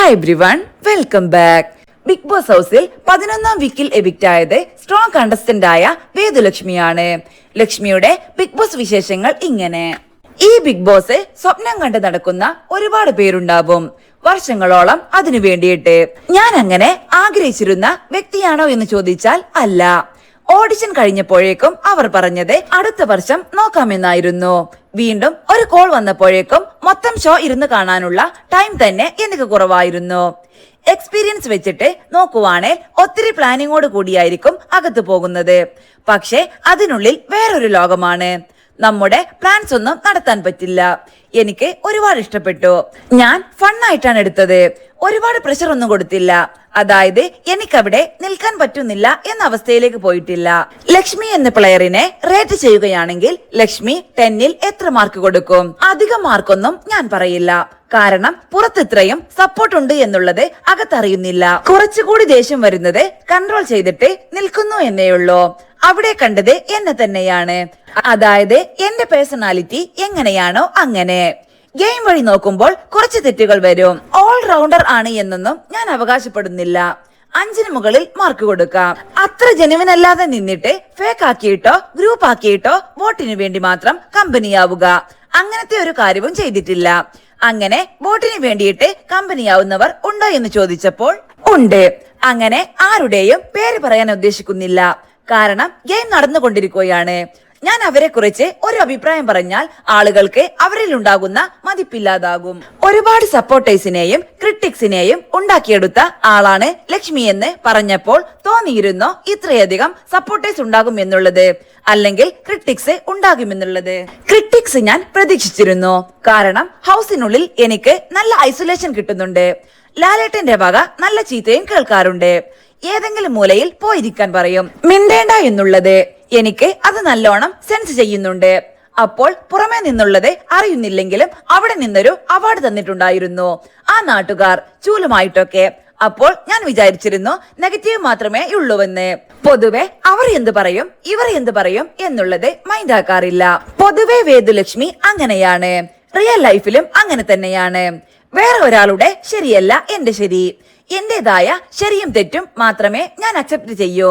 Hi everyone, welcome back. Big Boss ഹൗസിൽ 11ാം വീക്കിൽ എവിക്റ്റ് ആയത് സ്ട്രോങ് കണ്ടസ്റ്റന്റ് ആയ വേദുലക്ഷ്മിയാണ്. ലക്ഷ്മിയുടെ ബിഗ് ബോസ് വിശേഷങ്ങൾ ഇങ്ങനെ. ഈ ബിഗ് ബോസ് സ്വപ്നം കണ്ട് നടക്കുന്ന ഒരുപാട് പേരുണ്ടാവും, വർഷങ്ങളോളം അതിനു വേണ്ടിയിട്ട്. ഞാൻ അങ്ങനെ ആഗ്രഹിച്ചിരുന്ന വ്യക്തിയാണോ എന്ന് ചോദിച്ചാൽ അല്ല. ഓഡിഷൻ കഴിഞ്ഞപ്പോഴേക്കും അവർ പറഞ്ഞത് അടുത്ത വർഷം നോക്കാമെന്നായിരുന്നു. വീണ്ടും ഒരു കോൾ വന്നപ്പോഴേക്കും മൊത്തം ഷോ ഇരുന്ന് കാണാനുള്ള ടൈം തന്നെ എനിക്ക് കുറവായിരുന്നു. എക്സ്പീരിയൻസ് വെച്ചിട്ട് നോക്കുവാണേൽ ഒത്തിരി പ്ലാനിങ്ങോട് കൂടിയായിരിക്കും അകത്ത് പോകുന്നത്. പക്ഷെ അതിനുള്ളിൽ വേറൊരു ലോകമാണ്. നമ്മുടെ പ്ലാൻസ് ഒന്നും നടത്താൻ പറ്റില്ല. എനിക്ക് ഒരുപാട് ഇഷ്ടപ്പെട്ടു. ഞാൻ ഫണ്ണായിട്ടാണ് എടുത്തത്. ഒരുപാട് പ്രഷർ ഒന്നും കൊടുത്തില്ല. അതായത് എനിക്കവിടെ നിൽക്കാൻ പറ്റുന്നില്ല എന്ന അവസ്ഥയിലേക്ക് പോയിട്ടില്ല. ലക്ഷ്മി എന്ന പ്ലെയറിനെ റേറ്റ് ചെയ്യുകയാണെങ്കിൽ ലക്ഷ്മി 10ൽ എത്ര മാർക്ക് കൊടുക്കും? അധികം മാർക്കൊന്നും ഞാൻ പറയില്ല. കാരണം പുറത്ത് ഇത്രയും സപ്പോർട്ട് ഉണ്ട് എന്നുള്ളത് അകത്തറിയുന്നില്ല. കുറച്ചുകൂടി ദേഷ്യം വരുന്നത് കൺട്രോൾ ചെയ്തിട്ട് നിൽക്കുന്നു എന്നേയുള്ളൂ. അവിടെ കണ്ടത് എന്നെ തന്നെയാണ്. അതായത് എന്റെ പേഴ്സണാലിറ്റി എങ്ങനെയാണോ അങ്ങനെ. ഗെയിം വഴി നോക്കുമ്പോൾ കുറച്ച് തെറ്റുകൾ വരും. ഓൾ റൗണ്ടർ ആണ് എന്നൊന്നും ഞാൻ അവകാശപ്പെടുന്നില്ല. 5ന് മുകളിൽ മാർക്ക് കൊടുക്കാം. അത്ര ജെനുവിൻ അല്ലാതെ നിന്നിട്ട് ഫേക്ക് ആക്കിയിട്ടോ ഗ്രൂപ്പ് ആക്കിയിട്ടോ വോട്ടിന് വേണ്ടി മാത്രം കമ്പനിയാവുക, അങ്ങനത്തെ ഒരു കാര്യവും ചെയ്തിട്ടില്ല. അങ്ങനെ വോട്ടിന് വേണ്ടിയിട്ട് കമ്പനിയാവുന്നവർ ഉണ്ടോ എന്ന് ചോദിച്ചപ്പോൾ ഉണ്ട്. അങ്ങനെ ആരുടെയും പേര് പറയാൻ ഉദ്ദേശിക്കുന്നില്ല. കാരണം ഗെയിം നടന്നുകൊണ്ടിരിക്കുകയാണ്. ഞാൻ അവരെ കുറിച്ച് ഒരു അഭിപ്രായം പറഞ്ഞാൽ ആളുകൾക്ക് അവരിൽ ഉണ്ടാകുന്ന മതിപ്പില്ലാതാകും. ഒരുപാട് സപ്പോർട്ടേഴ്സിനെയും ക്രിട്ടിക്സിനെയും ഉണ്ടാക്കിയെടുത്ത ആളാണ് ലക്ഷ്മി എന്ന് പറഞ്ഞപ്പോൾ തോന്നിയിരുന്നോ ഇത്രയധികം സപ്പോർട്ടേഴ്സ് ഉണ്ടാകും എന്നുള്ളത്, അല്ലെങ്കിൽ ക്രിട്ടിക്സ് ഉണ്ടാകുമെന്നുള്ളത്? ക്രിട്ടിക്സ് ഞാൻ പ്രതീക്ഷിച്ചിരുന്നു. കാരണം ഹൗസിനുള്ളിൽ എനിക്ക് നല്ല ഐസൊലേഷൻ കിട്ടുന്നുണ്ട്. ലാലേട്ടന്റെ വക നല്ല ചീത്തയും കേൾക്കാറുണ്ട്. ഏതെങ്കിലും മൂലയിൽ പോയിരിക്കാൻ പറയും. മിണ്ടേണ്ട എന്നുള്ളത് എനിക്ക് അത് നല്ലോണം സെൻസ് ചെയ്യുന്നുണ്ട്. അപ്പോൾ പുറമേ നിന്നുള്ളത് അറിയുന്നില്ലെങ്കിലും അവിടെ നിന്നൊരു അവാർഡ് തന്നിട്ടുണ്ടായിരുന്നു ആ നാട്ടുകാർ ചൂലുമായിട്ടൊക്കെ. അപ്പോൾ ഞാൻ വിചാരിച്ചിരുന്നു നെഗറ്റീവ് മാത്രമേ ഉള്ളൂവെന്ന്. പൊതുവെ അവർ എന്ത് പറയും ഇവർ എന്ത് പറയും എന്നുള്ളത് മൈൻഡ് ആക്കാറില്ല. പൊതുവെ വേദുലക്ഷ്മി അങ്ങനെയാണ്. റിയൽ ലൈഫിലും അങ്ങനെ തന്നെയാണ്. വേറെ ഒരാളുടെ ശരിയല്ല എന്റെ ശരി. എന്റേതായ ശരിയും തെറ്റും മാത്രമേ ഞാൻ അക്സെപ്റ്റ് ചെയ്യൂ.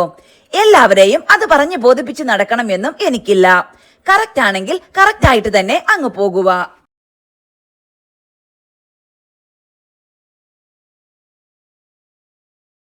എല്ലാവരെയും അത് പറഞ്ഞ് ബോധിപ്പിച്ച് നടക്കണം എന്നും എനിക്കില്ല. കറക്റ്റ് ആണെങ്കിൽ കറക്റ്റ് ആയിട്ട് തന്നെ അങ്ങ് പോകുക.